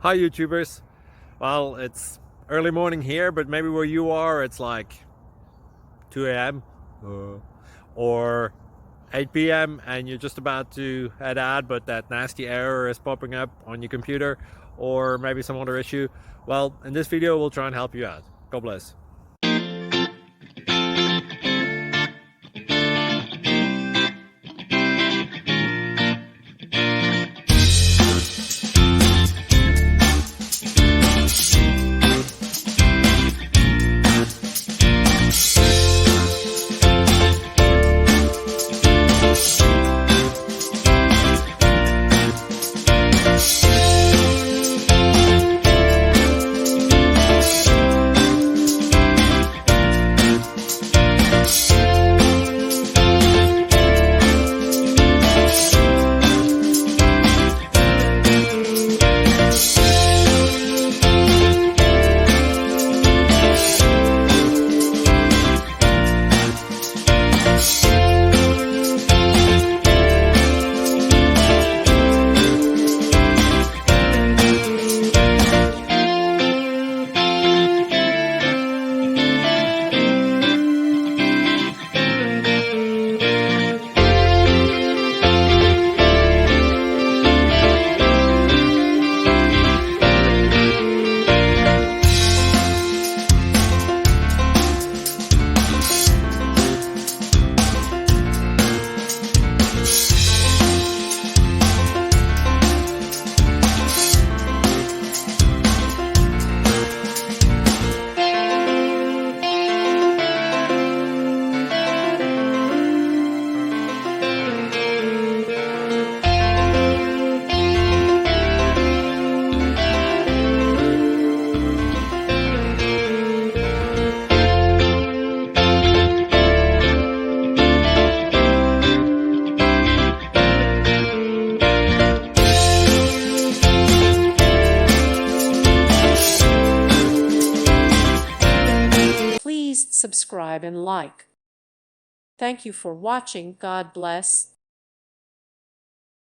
Hi YouTubers. Well, it's early morning here, but maybe where you are it's like 2 a.m. Or 8 p.m. and you're just about to head out, but that nasty error is popping up on your computer, or maybe some other issue. Well, in this video we'll try and help you out. God bless. Please subscribe and like. Thank you for watching. God bless.